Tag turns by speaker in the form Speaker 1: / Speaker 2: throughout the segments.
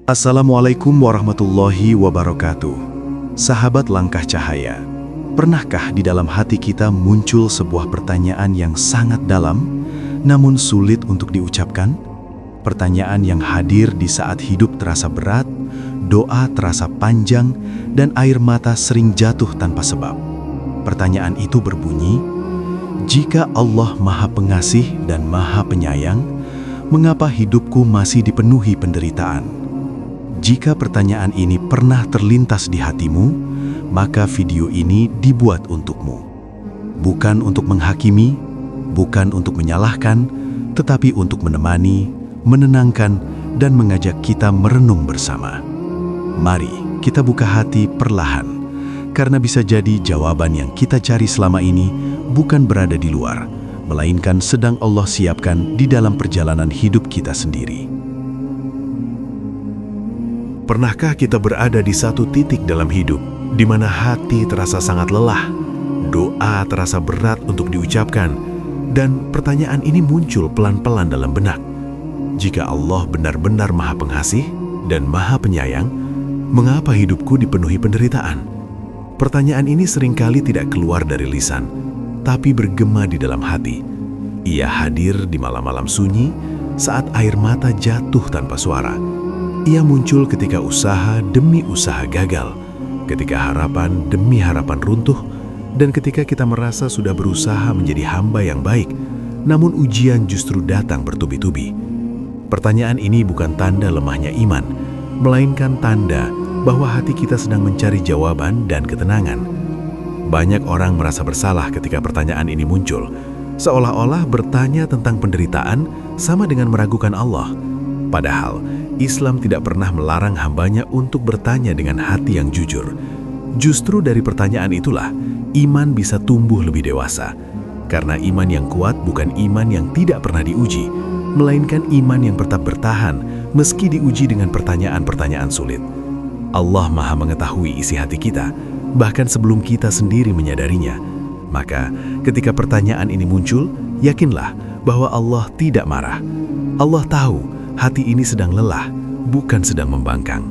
Speaker 1: Assalamualaikum warahmatullahi wabarakatuh. Sahabat Langkah Cahaya, pernahkah di dalam hati kita muncul sebuah pertanyaan yang sangat dalam, namun sulit untuk diucapkan? Pertanyaan yang hadir di saat hidup terasa berat, doa terasa panjang, dan air mata sering jatuh tanpa sebab. Pertanyaan itu berbunyi, jika Allah Maha Pengasih dan Maha Penyayang, mengapa hidupku masih dipenuhi penderitaan? Jika pertanyaan ini pernah terlintas di hatimu, maka video ini dibuat untukmu. Bukan untuk menghakimi, bukan untuk menyalahkan, tetapi untuk menemani, menenangkan, dan mengajak kita merenung bersama. Mari kita buka hati perlahan, karena bisa jadi jawaban yang kita cari selama ini bukan berada di luar, melainkan sedang Allah siapkan di dalam perjalanan hidup kita sendiri. Pernahkah kita berada di satu titik dalam hidup, di mana hati terasa sangat lelah, doa terasa berat untuk diucapkan, dan pertanyaan ini muncul pelan-pelan dalam benak. Jika Allah benar-benar Maha Pengasih dan Maha Penyayang, mengapa hidupku dipenuhi penderitaan? Pertanyaan ini seringkali tidak keluar dari lisan, tapi bergema di dalam hati. Ia hadir di malam-malam sunyi saat air mata jatuh tanpa suara. Ia muncul ketika usaha demi usaha gagal, ketika harapan demi harapan runtuh, dan ketika kita merasa sudah berusaha menjadi hamba yang baik, namun ujian justru datang bertubi-tubi. Pertanyaan ini bukan tanda lemahnya iman, melainkan tanda bahwa hati kita sedang mencari jawaban dan ketenangan. Banyak orang merasa bersalah ketika pertanyaan ini muncul, seolah-olah bertanya tentang penderitaan sama dengan meragukan Allah. Padahal, Islam tidak pernah melarang hambanya untuk bertanya dengan hati yang jujur. Justru dari pertanyaan itulah, iman bisa tumbuh lebih dewasa. Karena iman yang kuat bukan iman yang tidak pernah diuji, melainkan iman yang tetap bertahan meski diuji dengan pertanyaan-pertanyaan sulit. Allah Maha mengetahui isi hati kita, bahkan sebelum kita sendiri menyadarinya. Maka, ketika pertanyaan ini muncul, yakinlah bahwa Allah tidak marah. Allah tahu hati ini sedang lelah, bukan sedang membangkang.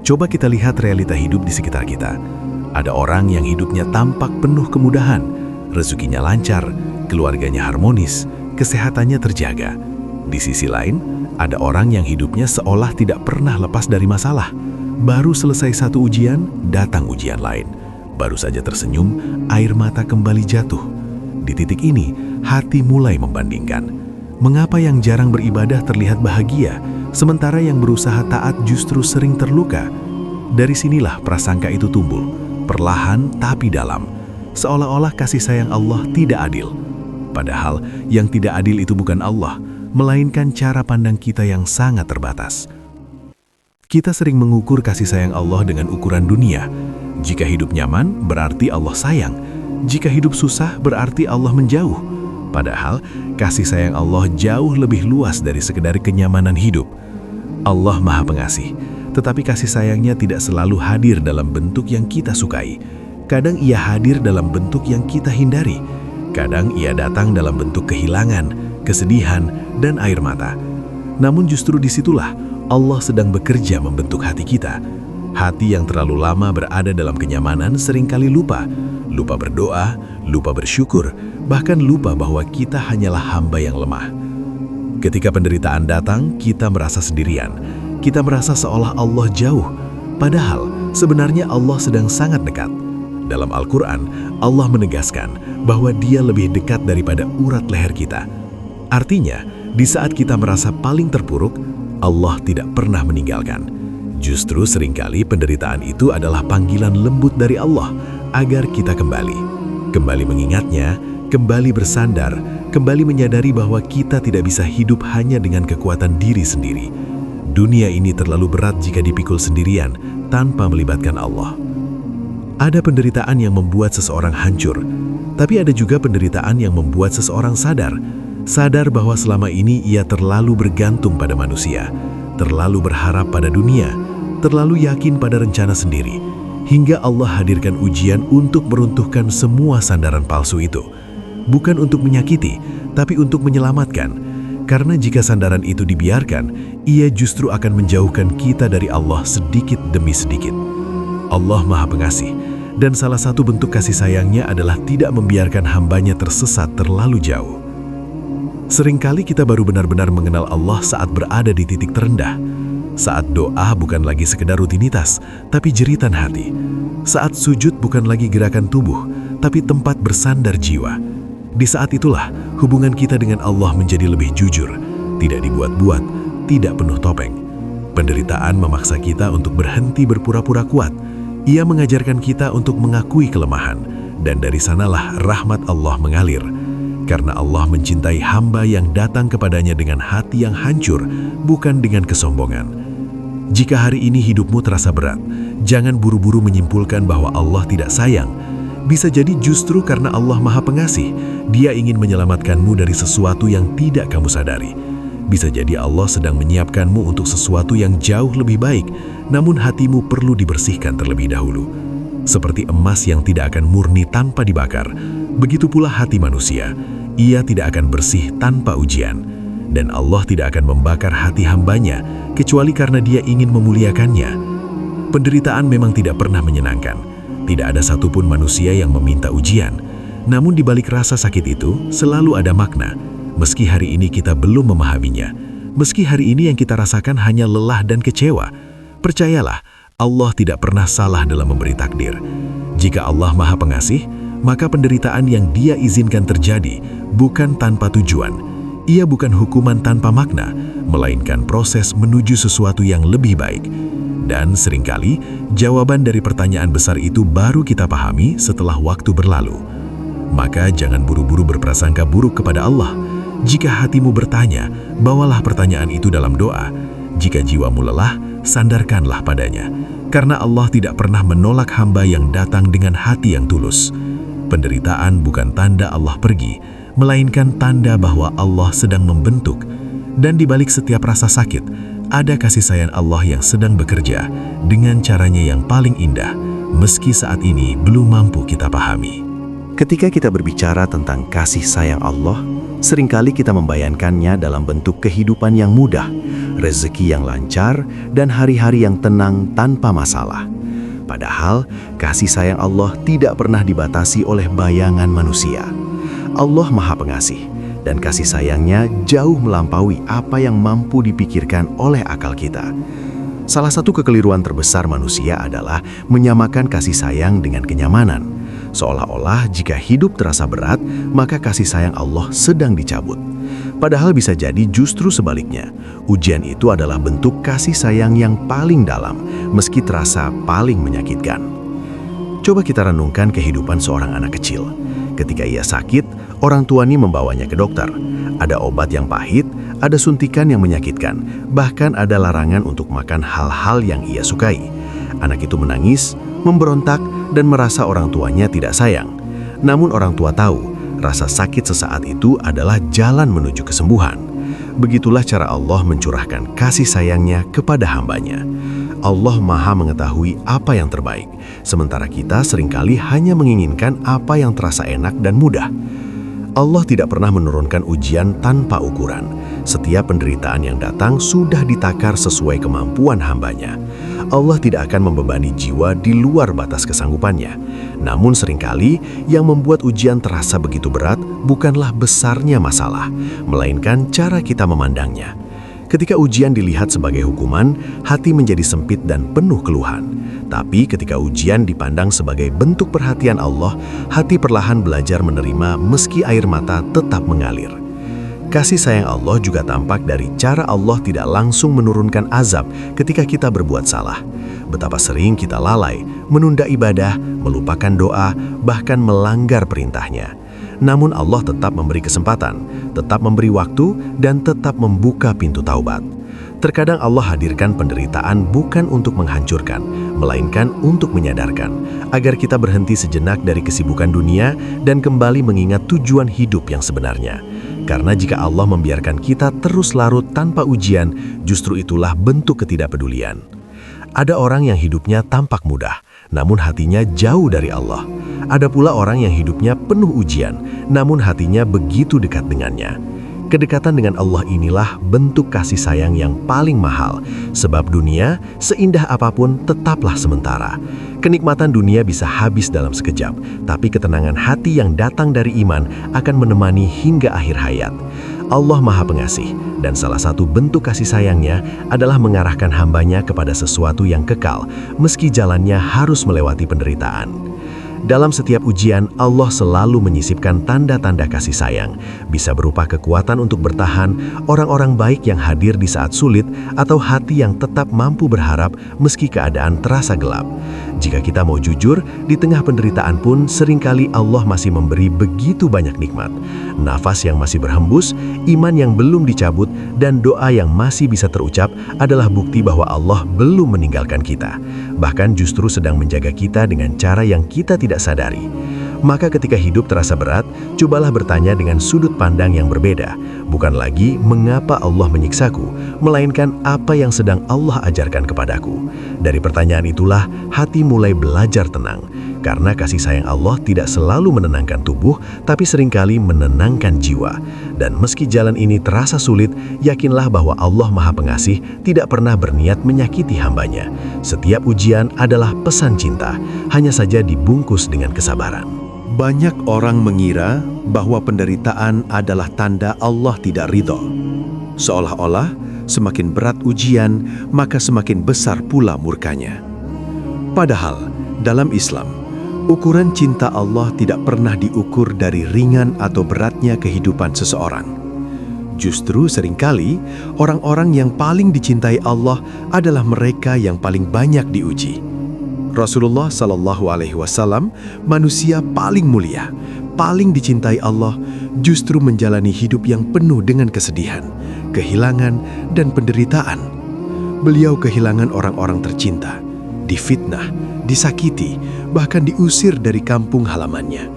Speaker 1: Coba kita lihat realita hidup di sekitar kita. Ada orang yang hidupnya tampak penuh kemudahan, rezekinya lancar, keluarganya harmonis, kesehatannya terjaga. Di sisi lain, ada orang yang hidupnya seolah tidak pernah lepas dari masalah. Baru selesai satu ujian, datang ujian lain. Baru saja tersenyum, air mata kembali jatuh. Di titik ini, hati mulai membandingkan. Mengapa yang jarang beribadah terlihat bahagia, sementara yang berusaha taat justru sering terluka? Dari sinilah prasangka itu tumbuh, perlahan tapi dalam. Seolah-olah kasih sayang Allah tidak adil. Padahal yang tidak adil itu bukan Allah, melainkan cara pandang kita yang sangat terbatas. Kita sering mengukur kasih sayang Allah dengan ukuran dunia. Jika hidup nyaman, berarti Allah sayang. Jika hidup susah, berarti Allah menjauh. Padahal, kasih sayang Allah jauh lebih luas dari sekedar kenyamanan hidup. Allah Maha Pengasih, tetapi kasih sayangnya tidak selalu hadir dalam bentuk yang kita sukai. Kadang ia hadir dalam bentuk yang kita hindari. Kadang ia datang dalam bentuk kehilangan, kesedihan, dan air mata. Namun justru disitulah Allah sedang bekerja membentuk hati kita. Hati yang terlalu lama berada dalam kenyamanan seringkali lupa berdoa, lupa bersyukur, bahkan lupa bahwa kita hanyalah hamba yang lemah. Ketika penderitaan datang, kita merasa sendirian. Kita merasa seolah Allah jauh, padahal sebenarnya Allah sedang sangat dekat. Dalam Al-Quran, Allah menegaskan bahwa Dia lebih dekat daripada urat leher kita. Artinya, di saat kita merasa paling terpuruk, Allah tidak pernah meninggalkan. Justru seringkali penderitaan itu adalah panggilan lembut dari Allah agar kita kembali mengingatnya, kembali bersandar, kembali menyadari bahwa kita tidak bisa hidup hanya dengan kekuatan diri sendiri. Dunia ini terlalu berat jika dipikul sendirian tanpa melibatkan Allah. Ada penderitaan yang membuat seseorang hancur, tapi ada juga penderitaan yang membuat seseorang sadar bahwa selama ini ia terlalu bergantung pada manusia, terlalu berharap pada dunia, terlalu yakin pada rencana sendiri, hingga Allah hadirkan ujian untuk meruntuhkan semua sandaran palsu itu. Bukan untuk menyakiti, tapi untuk menyelamatkan. Karena jika sandaran itu dibiarkan, ia justru akan menjauhkan kita dari Allah sedikit demi sedikit. Allah Maha Pengasih, dan salah satu bentuk kasih sayangnya adalah tidak membiarkan hambanya tersesat terlalu jauh. Seringkali kita baru benar-benar mengenal Allah saat berada di titik terendah. Saat doa bukan lagi sekedar rutinitas, tapi jeritan hati. Saat sujud bukan lagi gerakan tubuh, tapi tempat bersandar jiwa. Di saat itulah hubungan kita dengan Allah menjadi lebih jujur, tidak dibuat-buat, tidak penuh topeng. Penderitaan memaksa kita untuk berhenti berpura-pura kuat. Ia mengajarkan kita untuk mengakui kelemahan, dan dari sanalah rahmat Allah mengalir. Karena Allah mencintai hamba yang datang kepadanya dengan hati yang hancur, bukan dengan kesombongan. Jika hari ini hidupmu terasa berat, jangan buru-buru menyimpulkan bahwa Allah tidak sayang. Bisa jadi justru karena Allah Maha Pengasih, Dia ingin menyelamatkanmu dari sesuatu yang tidak kamu sadari. Bisa jadi Allah sedang menyiapkanmu untuk sesuatu yang jauh lebih baik, namun hatimu perlu dibersihkan terlebih dahulu. Seperti emas yang tidak akan murni tanpa dibakar, begitu pula hati manusia. Ia tidak akan bersih tanpa ujian. Dan Allah tidak akan membakar hati hambanya, kecuali karena Dia ingin memuliakannya. Penderitaan memang tidak pernah menyenangkan. Tidak ada satupun manusia yang meminta ujian. Namun di balik rasa sakit itu, selalu ada makna. Meski hari ini kita belum memahaminya, meski hari ini yang kita rasakan hanya lelah dan kecewa, percayalah, Allah tidak pernah salah dalam memberi takdir. Jika Allah Maha Pengasih, maka penderitaan yang Dia izinkan terjadi bukan tanpa tujuan. Ia bukan hukuman tanpa makna, melainkan proses menuju sesuatu yang lebih baik. Dan seringkali, jawaban dari pertanyaan besar itu baru kita pahami setelah waktu berlalu. Maka jangan buru-buru berprasangka buruk kepada Allah. Jika hatimu bertanya, bawalah pertanyaan itu dalam doa. Jika jiwamu lelah, sandarkanlah padanya. Karena Allah tidak pernah menolak hamba yang datang dengan hati yang tulus. Penderitaan bukan tanda Allah pergi, melainkan tanda bahwa Allah sedang membentuk. Dan di balik setiap rasa sakit, ada kasih sayang Allah yang sedang bekerja dengan caranya yang paling indah, meski saat ini belum mampu kita pahami.
Speaker 2: Ketika kita berbicara tentang kasih sayang Allah, seringkali kita membayangkannya dalam bentuk kehidupan yang mudah, rezeki yang lancar, dan hari-hari yang tenang tanpa masalah. Padahal, kasih sayang Allah tidak pernah dibatasi oleh bayangan manusia. Allah Maha Pengasih, dan kasih sayangnya jauh melampaui apa yang mampu dipikirkan oleh akal kita. Salah satu kekeliruan terbesar manusia adalah menyamakan kasih sayang dengan kenyamanan. Seolah-olah jika hidup terasa berat, maka kasih sayang Allah sedang dicabut. Padahal bisa jadi justru sebaliknya. Ujian itu adalah bentuk kasih sayang yang paling dalam, meski terasa paling menyakitkan. Coba kita renungkan kehidupan seorang anak kecil. Ketika ia sakit, orang tuanya membawanya ke dokter. Ada obat yang pahit, ada suntikan yang menyakitkan, bahkan ada larangan untuk makan hal-hal yang ia sukai. Anak itu menangis, memberontak, dan merasa orang tuanya tidak sayang. Namun orang tua tahu, rasa sakit sesaat itu adalah jalan menuju kesembuhan. Begitulah cara Allah mencurahkan kasih sayangnya kepada hambanya. Allah Maha mengetahui apa yang terbaik, sementara kita seringkali hanya menginginkan apa yang terasa enak dan mudah. Allah tidak pernah menurunkan ujian tanpa ukuran. Setiap penderitaan yang datang sudah ditakar sesuai kemampuan hambanya. Allah tidak akan membebani jiwa di luar batas kesanggupannya. Namun seringkali yang membuat ujian terasa begitu berat bukanlah besarnya masalah, melainkan cara kita memandangnya. Ketika ujian dilihat sebagai hukuman, hati menjadi sempit dan penuh keluhan. Tapi ketika ujian dipandang sebagai bentuk perhatian Allah, hati perlahan belajar menerima meski air mata tetap mengalir. Kasih sayang Allah juga tampak dari cara Allah tidak langsung menurunkan azab ketika kita berbuat salah. Betapa sering kita lalai, menunda ibadah, melupakan doa, bahkan melanggar perintahnya. Namun Allah tetap memberi kesempatan, tetap memberi waktu, dan tetap membuka pintu taubat. Terkadang Allah hadirkan penderitaan bukan untuk menghancurkan, melainkan untuk menyadarkan, agar kita berhenti sejenak dari kesibukan dunia dan kembali mengingat tujuan hidup yang sebenarnya. Karena jika Allah membiarkan kita terus larut tanpa ujian, justru itulah bentuk ketidakpedulian. Ada orang yang hidupnya tampak mudah, namun hatinya jauh dari Allah. Ada pula orang yang hidupnya penuh ujian, namun hatinya begitu dekat dengannya. Kedekatan dengan Allah inilah bentuk kasih sayang yang paling mahal, sebab dunia, seindah apapun, tetaplah sementara. Kenikmatan dunia bisa habis dalam sekejap, tapi ketenangan hati yang datang dari iman akan menemani hingga akhir hayat. Allah Maha Pengasih, dan salah satu bentuk kasih sayangnya adalah mengarahkan hambanya kepada sesuatu yang kekal, meski jalannya harus melewati penderitaan. Dalam setiap ujian, Allah selalu menyisipkan tanda-tanda kasih sayang, bisa berupa kekuatan untuk bertahan, orang-orang baik yang hadir di saat sulit, atau hati yang tetap mampu berharap meski keadaan terasa gelap. Jika kita mau jujur, di tengah penderitaan pun seringkali Allah masih memberi begitu banyak nikmat. Nafas yang masih berhembus, iman yang belum dicabut, dan doa yang masih bisa terucap adalah bukti bahwa Allah belum meninggalkan kita. Bahkan justru sedang menjaga kita dengan cara yang kita tidak sadari. Maka ketika hidup terasa berat, cobalah bertanya dengan sudut pandang yang berbeda. Bukan lagi mengapa Allah menyiksaku, melainkan apa yang sedang Allah ajarkan kepadaku. Dari pertanyaan itulah hati mulai belajar tenang. Karena kasih sayang Allah tidak selalu menenangkan tubuh, tapi seringkali menenangkan jiwa. Dan meski jalan ini terasa sulit, yakinlah bahwa Allah Maha Pengasih tidak pernah berniat menyakiti hambanya. Setiap ujian adalah pesan cinta, hanya saja dibungkus dengan kesabaran.
Speaker 1: Banyak orang mengira bahwa penderitaan adalah tanda Allah tidak ridho. Seolah-olah semakin berat ujian, maka semakin besar pula murkanya. Padahal, dalam Islam, ukuran cinta Allah tidak pernah diukur dari ringan atau beratnya kehidupan seseorang. Justru seringkali, orang-orang yang paling dicintai Allah adalah mereka yang paling banyak diuji. Rasulullah SAW, manusia paling mulia, paling dicintai Allah, justru menjalani hidup yang penuh dengan kesedihan, kehilangan, dan penderitaan. Beliau kehilangan orang-orang tercinta, difitnah, disakiti, bahkan diusir dari kampung halamannya.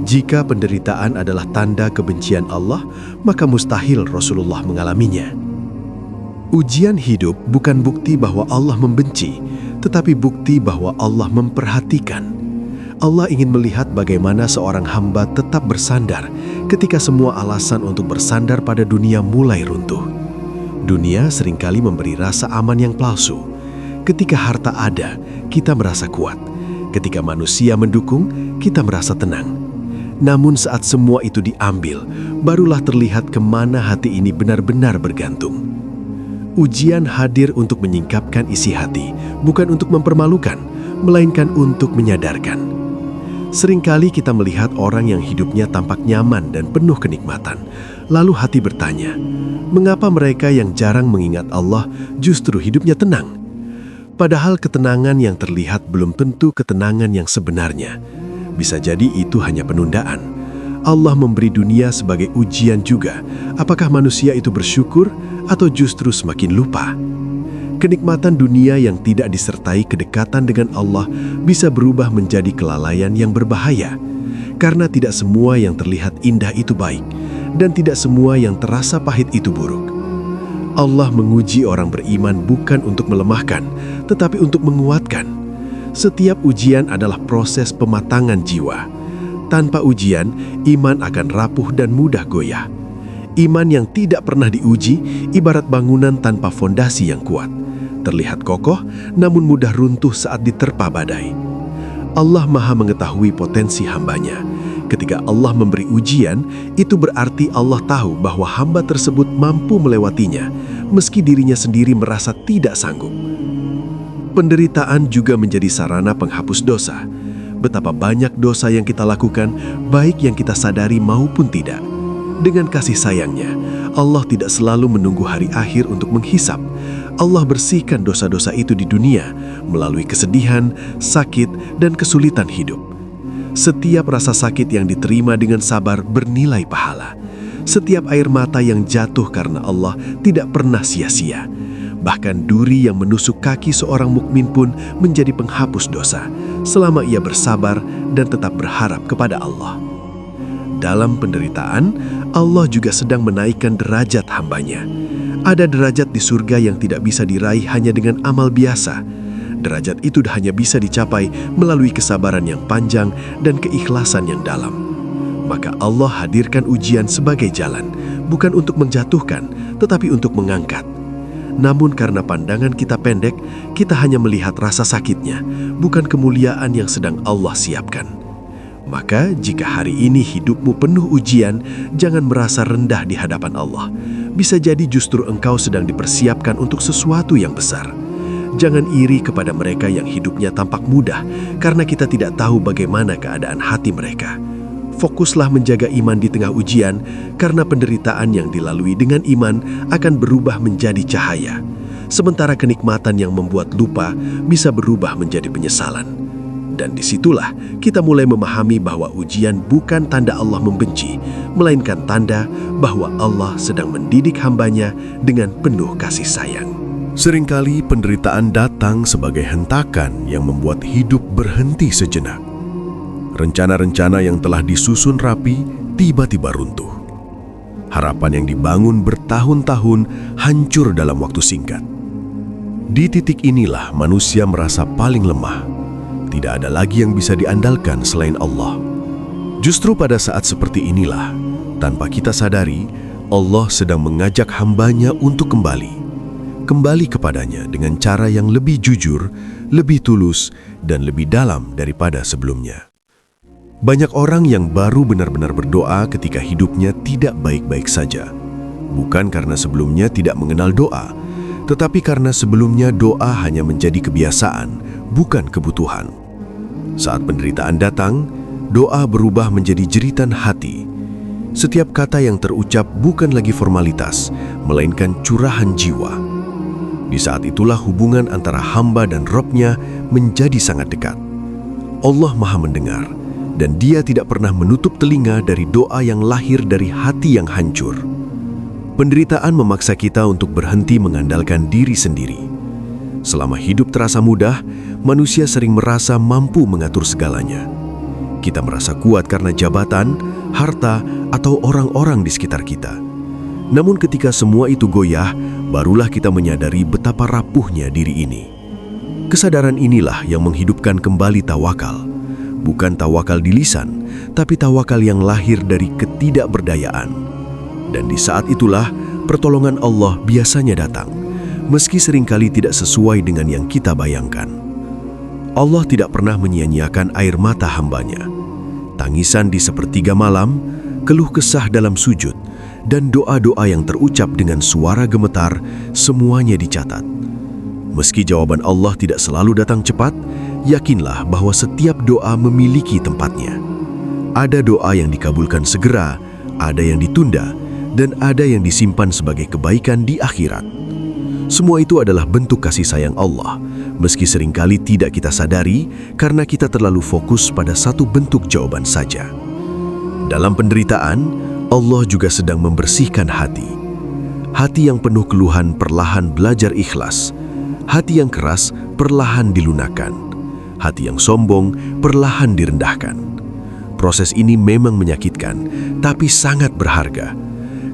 Speaker 1: Jika penderitaan adalah tanda kebencian Allah, maka mustahil Rasulullah mengalaminya. Ujian hidup bukan bukti bahwa Allah membenci, tetapi bukti bahwa Allah memperhatikan. Allah ingin melihat bagaimana seorang hamba tetap bersandar ketika semua alasan untuk bersandar pada dunia mulai runtuh. Dunia seringkali memberi rasa aman yang palsu. Ketika harta ada, kita merasa kuat. Ketika manusia mendukung, kita merasa tenang. Namun saat semua itu diambil, barulah terlihat kemana hati ini benar-benar bergantung. Ujian hadir untuk menyingkapkan isi hati, bukan untuk mempermalukan, melainkan untuk menyadarkan. Seringkali kita melihat orang yang hidupnya tampak nyaman dan penuh kenikmatan, lalu hati bertanya, mengapa mereka yang jarang mengingat Allah justru hidupnya tenang? Padahal ketenangan yang terlihat belum tentu ketenangan yang sebenarnya. Bisa jadi itu hanya penundaan. Allah memberi dunia sebagai ujian juga. Apakah manusia itu bersyukur atau justru semakin lupa? Kenikmatan dunia yang tidak disertai kedekatan dengan Allah bisa berubah menjadi kelalaian yang berbahaya. Karena tidak semua yang terlihat indah itu baik, dan tidak semua yang terasa pahit itu buruk. Allah menguji orang beriman bukan untuk melemahkan, tetapi untuk menguatkan. Setiap ujian adalah proses pematangan jiwa. Tanpa ujian, iman akan rapuh dan mudah goyah. Iman yang tidak pernah diuji, ibarat bangunan tanpa fondasi yang kuat. Terlihat kokoh, namun mudah runtuh saat diterpa badai. Allah Maha mengetahui potensi hambanya. Ketika Allah memberi ujian, itu berarti Allah tahu bahwa hamba tersebut mampu melewatinya, meski dirinya sendiri merasa tidak sanggup. Penderitaan juga menjadi sarana penghapus dosa. Betapa banyak dosa yang kita lakukan, baik yang kita sadari maupun tidak. Dengan kasih sayangnya, Allah tidak selalu menunggu hari akhir untuk menghisap. Allah bersihkan dosa-dosa itu di dunia melalui kesedihan, sakit, dan kesulitan hidup. Setiap rasa sakit yang diterima dengan sabar bernilai pahala. Setiap air mata yang jatuh karena Allah tidak pernah sia-sia. Bahkan duri yang menusuk kaki seorang mukmin pun menjadi penghapus dosa, selama ia bersabar dan tetap berharap kepada Allah. Dalam penderitaan, Allah juga sedang menaikkan derajat hambanya. Ada derajat di surga yang tidak bisa diraih hanya dengan amal biasa. Derajat itu hanya bisa dicapai melalui kesabaran yang panjang dan keikhlasan yang dalam. maka Allah hadirkan ujian sebagai jalan, bukan untuk menjatuhkan, tetapi untuk mengangkat. Namun karena pandangan kita pendek, kita hanya melihat rasa sakitnya, bukan kemuliaan yang sedang Allah siapkan. Maka jika hari ini hidupmu penuh ujian, jangan merasa rendah di hadapan Allah. Bisa jadi justru engkau sedang dipersiapkan untuk sesuatu yang besar. Jangan iri kepada mereka yang hidupnya tampak mudah, karena kita tidak tahu bagaimana keadaan hati mereka. Fokuslah menjaga iman di tengah ujian, karena penderitaan yang dilalui dengan iman akan berubah menjadi cahaya. Sementara kenikmatan yang membuat lupa bisa berubah menjadi penyesalan. Dan disitulah kita mulai memahami bahwa ujian bukan tanda Allah membenci, melainkan tanda bahwa Allah sedang mendidik hambanya dengan penuh kasih sayang. Seringkali penderitaan datang sebagai hentakan yang membuat hidup berhenti sejenak. Rencana-rencana yang telah disusun rapi tiba-tiba runtuh. Harapan yang dibangun bertahun-tahun hancur dalam waktu singkat. Di titik inilah manusia merasa paling lemah. Tidak ada lagi yang bisa diandalkan selain Allah. Justru pada saat seperti inilah, tanpa kita sadari, Allah sedang mengajak hambanya untuk kembali kepadanya dengan cara yang lebih jujur, lebih tulus, dan lebih dalam daripada sebelumnya. Banyak orang yang baru benar-benar berdoa ketika hidupnya tidak baik-baik saja. Bukan karena sebelumnya tidak mengenal doa, tetapi karena sebelumnya doa hanya menjadi kebiasaan, bukan kebutuhan. Saat penderitaan datang, doa berubah menjadi jeritan hati. Setiap kata yang terucap bukan lagi formalitas, melainkan curahan jiwa. Di saat itulah hubungan antara hamba dan Rabb-Nya menjadi sangat dekat. Allah Maha mendengar, dan Dia tidak pernah menutup telinga dari doa yang lahir dari hati yang hancur. Penderitaan memaksa kita untuk berhenti mengandalkan diri sendiri. Selama hidup terasa mudah, manusia sering merasa mampu mengatur segalanya. Kita merasa kuat karena jabatan, harta, atau orang-orang di sekitar kita. Namun ketika semua itu goyah, barulah kita menyadari betapa rapuhnya diri ini. Kesadaran inilah yang menghidupkan kembali tawakal. Bukan tawakal di lisan, tapi tawakal yang lahir dari ketidakberdayaan. Dan di saat itulah, pertolongan Allah biasanya datang, meski seringkali tidak sesuai dengan yang kita bayangkan. Allah tidak pernah menyia-nyiakan air mata hambanya. Tangisan di sepertiga malam, keluh kesah dalam sujud, dan doa-doa yang terucap dengan suara gemetar, semuanya dicatat. Meski jawaban Allah tidak selalu datang cepat, yakinlah bahwa setiap doa memiliki tempatnya. Ada doa yang dikabulkan segera, ada yang ditunda, dan ada yang disimpan sebagai kebaikan di akhirat. Semua itu adalah bentuk kasih sayang Allah, meski seringkali tidak kita sadari karena kita terlalu fokus pada satu bentuk jawaban saja. Dalam penderitaan, Allah juga sedang membersihkan hati. Hati yang penuh keluhan perlahan belajar ikhlas. Hati yang keras perlahan dilunakkan. Hati yang sombong perlahan direndahkan. Proses ini memang menyakitkan, tapi sangat berharga.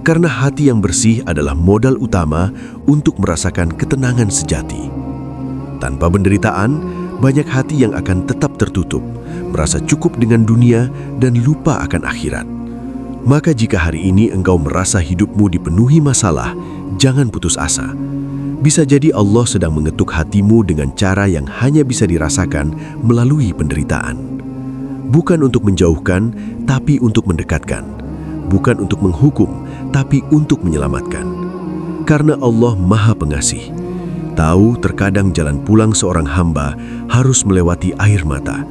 Speaker 1: Karena hati yang bersih adalah modal utama untuk merasakan ketenangan sejati. Tanpa penderitaan, banyak hati yang akan tetap tertutup, merasa cukup dengan dunia dan lupa akan akhirat. Maka jika hari ini engkau merasa hidupmu dipenuhi masalah, jangan putus asa. Bisa jadi Allah sedang mengetuk hatimu dengan cara yang hanya bisa dirasakan melalui penderitaan. Bukan untuk menjauhkan, tapi untuk mendekatkan. Bukan untuk menghukum, tapi untuk menyelamatkan. Karena Allah Maha Pengasih. Tahu terkadang jalan pulang seorang hamba harus melewati air mata.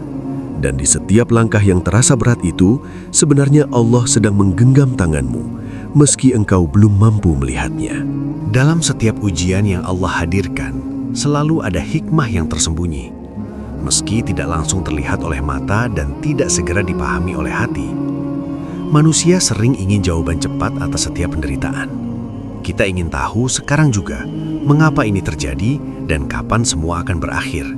Speaker 1: Dan di setiap langkah yang terasa berat itu, sebenarnya Allah sedang menggenggam tanganmu, meski engkau belum mampu melihatnya. Dalam setiap ujian yang Allah hadirkan, selalu ada hikmah yang tersembunyi. Meski tidak langsung terlihat oleh mata dan tidak segera dipahami oleh hati. Manusia sering ingin jawaban cepat atas setiap penderitaan. Kita ingin tahu sekarang juga mengapa ini terjadi dan kapan semua akan berakhir.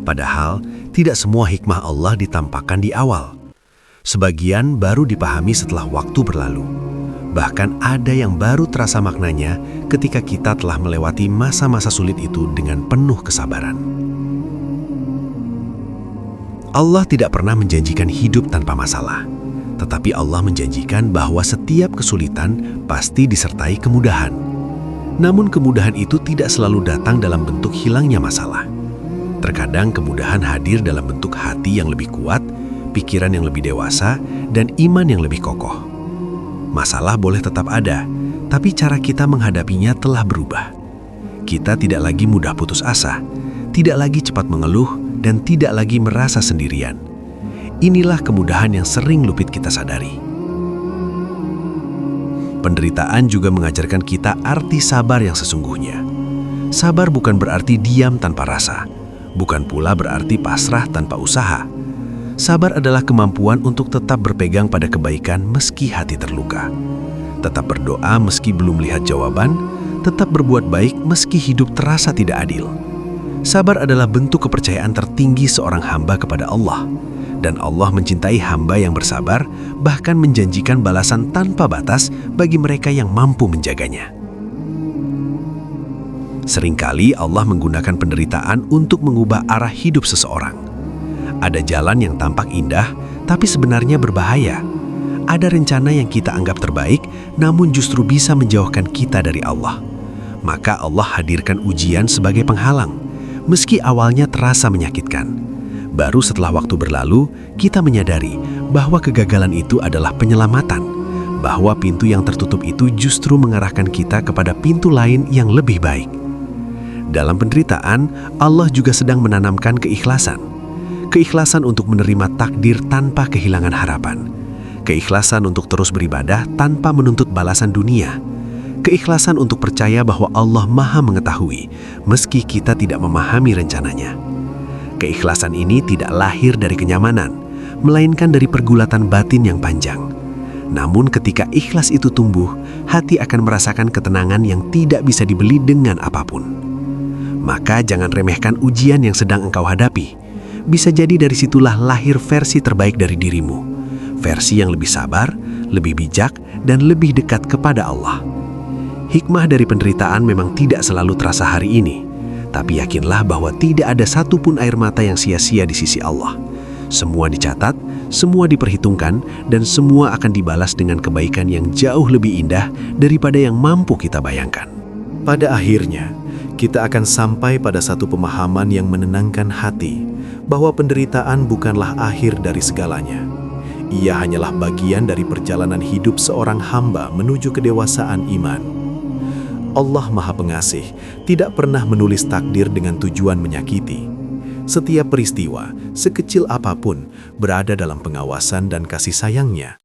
Speaker 1: Padahal tidak semua hikmah Allah ditampakkan di awal. Sebagian baru dipahami setelah waktu berlalu. Bahkan ada yang baru terasa maknanya ketika kita telah melewati masa-masa sulit itu dengan penuh kesabaran. Allah tidak pernah menjanjikan hidup tanpa masalah.
Speaker 2: Tetapi Allah menjanjikan bahwa setiap kesulitan pasti disertai kemudahan. Namun kemudahan itu tidak selalu datang dalam bentuk hilangnya masalah. Terkadang kemudahan hadir dalam bentuk hati yang lebih kuat, pikiran yang lebih dewasa, dan iman yang lebih kokoh. Masalah boleh tetap ada, tapi cara kita menghadapinya telah berubah. Kita tidak lagi mudah putus asa, tidak lagi cepat mengeluh, dan tidak lagi merasa sendirian. Inilah kemudahan yang sering luput kita sadari. Penderitaan juga mengajarkan kita arti sabar yang sesungguhnya. Sabar bukan berarti diam tanpa rasa, bukan pula berarti pasrah tanpa usaha. Sabar adalah kemampuan untuk tetap berpegang pada kebaikan meski hati terluka. Tetap berdoa meski belum lihat jawaban, tetap berbuat baik meski hidup terasa tidak adil. Sabar adalah bentuk kepercayaan tertinggi seorang hamba kepada Allah. Dan Allah mencintai hamba yang bersabar, bahkan menjanjikan balasan tanpa batas bagi mereka yang mampu menjaganya. Seringkali Allah menggunakan penderitaan untuk mengubah arah hidup seseorang. Ada jalan yang tampak indah, tapi sebenarnya berbahaya. Ada rencana yang kita anggap terbaik, namun justru bisa menjauhkan kita dari Allah. Maka Allah hadirkan ujian sebagai penghalang, meski awalnya terasa menyakitkan. Baru setelah waktu berlalu, kita menyadari bahwa kegagalan itu adalah penyelamatan, bahwa pintu yang tertutup itu justru mengarahkan kita kepada pintu lain yang lebih baik. Dalam penderitaan, Allah juga sedang menanamkan keikhlasan. Keikhlasan untuk menerima takdir tanpa kehilangan harapan. Keikhlasan untuk terus beribadah tanpa menuntut balasan dunia. Keikhlasan untuk percaya bahwa Allah Maha mengetahui, meski kita tidak memahami rencananya. Keikhlasan ini tidak lahir dari kenyamanan, melainkan dari pergulatan batin yang panjang. Namun ketika ikhlas itu tumbuh, hati akan merasakan ketenangan yang tidak bisa dibeli dengan apapun. Maka jangan remehkan ujian yang sedang engkau hadapi. Bisa jadi dari situlah lahir versi terbaik dari dirimu. Versi yang lebih sabar, lebih bijak, dan lebih dekat kepada Allah. Hikmah dari penderitaan memang tidak selalu terasa hari ini. Tapi yakinlah bahwa tidak ada satupun air mata yang sia-sia di sisi Allah. Semua dicatat, semua diperhitungkan, dan semua akan dibalas dengan kebaikan yang jauh lebih indah daripada yang mampu kita bayangkan. Pada akhirnya, kita akan sampai pada satu pemahaman yang menenangkan hati, bahwa penderitaan bukanlah akhir dari segalanya. Ia hanyalah bagian dari perjalanan hidup seorang hamba menuju kedewasaan iman. Allah Maha Pengasih tidak pernah menulis takdir dengan tujuan menyakiti. Setiap peristiwa, sekecil apapun, berada dalam pengawasan dan kasih sayangnya.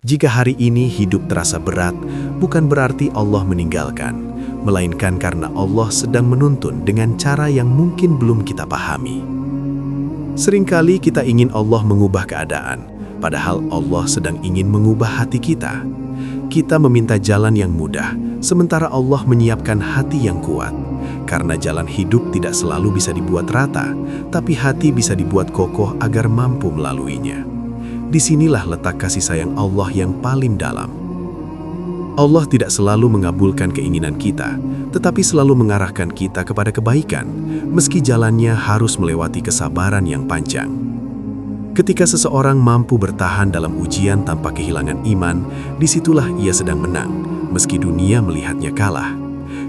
Speaker 2: Jika hari ini hidup terasa berat, bukan berarti Allah meninggalkan, melainkan karena Allah sedang menuntun dengan cara yang mungkin belum kita pahami. Seringkali kita ingin Allah mengubah keadaan, padahal Allah sedang ingin mengubah hati kita. Kita meminta jalan yang mudah, sementara Allah menyiapkan hati yang kuat. Karena jalan hidup tidak selalu bisa dibuat rata, tapi hati bisa dibuat kokoh agar mampu melaluinya. Disinilah letak kasih sayang Allah yang paling dalam. Allah tidak selalu mengabulkan keinginan kita, tetapi selalu mengarahkan kita kepada kebaikan, meski jalannya harus melewati kesabaran yang panjang. Ketika seseorang mampu bertahan dalam ujian tanpa kehilangan iman, disitulah ia sedang menang, meski dunia melihatnya kalah.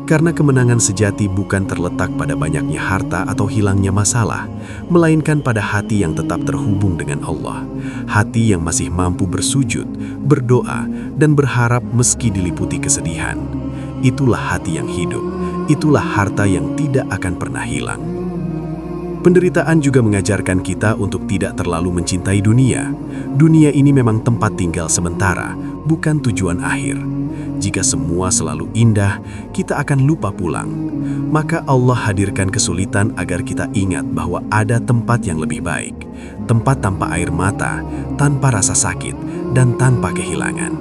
Speaker 2: Karena kemenangan sejati bukan terletak pada banyaknya harta atau hilangnya masalah, melainkan pada hati yang tetap terhubung dengan Allah. Hati yang masih mampu bersujud, berdoa, dan berharap meski diliputi kesedihan. Itulah hati yang hidup, itulah harta yang tidak akan pernah hilang. Penderitaan juga mengajarkan kita untuk tidak terlalu mencintai dunia. Dunia ini memang tempat tinggal sementara, bukan tujuan akhir. Jika semua selalu indah, kita akan lupa pulang. Maka Allah hadirkan kesulitan agar kita ingat bahwa ada tempat yang lebih baik. Tempat tanpa air mata, tanpa rasa sakit, dan tanpa kehilangan.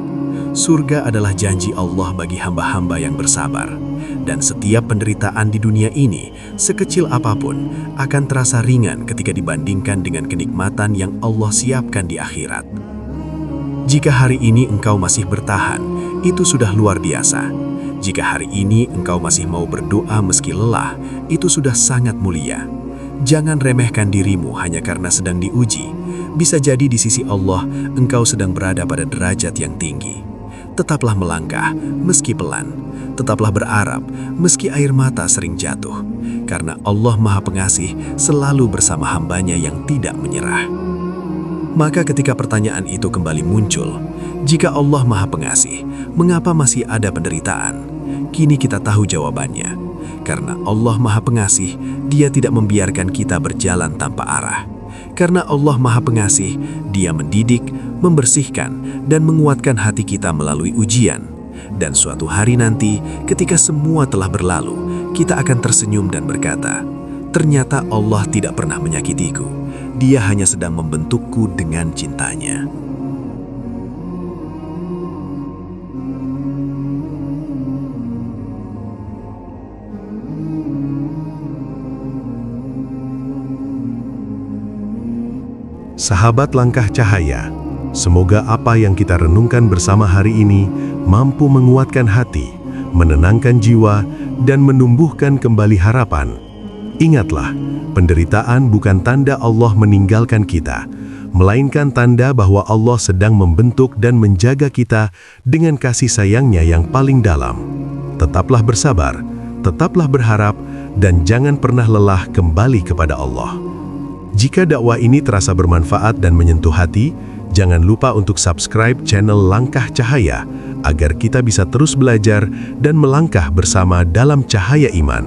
Speaker 2: Surga adalah janji Allah bagi hamba-hamba yang bersabar. Dan setiap penderitaan di dunia ini, sekecil apapun, akan terasa ringan ketika dibandingkan dengan kenikmatan yang Allah siapkan di akhirat. Jika hari ini engkau masih bertahan, itu sudah luar biasa. Jika hari ini engkau masih mau berdoa meski lelah, itu sudah sangat mulia. Jangan remehkan dirimu hanya karena sedang diuji.
Speaker 3: Bisa jadi di sisi Allah, engkau sedang berada pada derajat yang tinggi. Tetaplah melangkah, meski pelan. Tetaplah berharap, meski air mata sering jatuh. Karena Allah Maha Pengasih selalu bersama hambanya yang tidak menyerah. Maka ketika pertanyaan itu kembali muncul, jika Allah Maha Pengasih, mengapa masih ada penderitaan? Kini kita tahu jawabannya. Karena Allah Maha Pengasih, Dia tidak membiarkan kita berjalan tanpa arah. Karena Allah Maha Pengasih, Dia mendidik, membersihkan, dan menguatkan hati kita melalui ujian. Dan suatu hari nanti, ketika semua telah berlalu, kita akan tersenyum dan berkata, ternyata Allah tidak pernah menyakitiku. Dia hanya sedang membentukku dengan cintanya.
Speaker 1: Sahabat Langkah Cahaya, semoga apa yang kita renungkan bersama hari ini mampu menguatkan hati, menenangkan jiwa, dan menumbuhkan kembali harapan. Ingatlah, penderitaan bukan tanda Allah meninggalkan kita, melainkan tanda bahwa Allah sedang membentuk dan menjaga kita dengan kasih sayangnya yang paling dalam. Tetaplah bersabar, tetaplah berharap, dan jangan pernah lelah kembali kepada Allah. Jika dakwah ini terasa bermanfaat dan menyentuh hati, jangan lupa untuk subscribe channel Langkah Cahaya agar kita bisa terus belajar dan melangkah bersama dalam cahaya iman.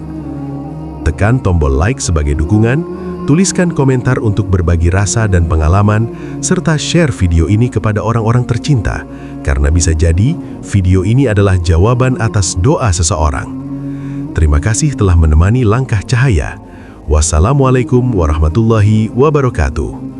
Speaker 1: Tekan tombol like sebagai dukungan, tuliskan komentar untuk berbagi rasa dan pengalaman, serta share video ini kepada orang-orang tercinta, karena bisa jadi video ini adalah jawaban atas doa seseorang. Terima kasih telah menemani Langkah Cahaya. Wassalamualaikum warahmatullahi wabarakatuh.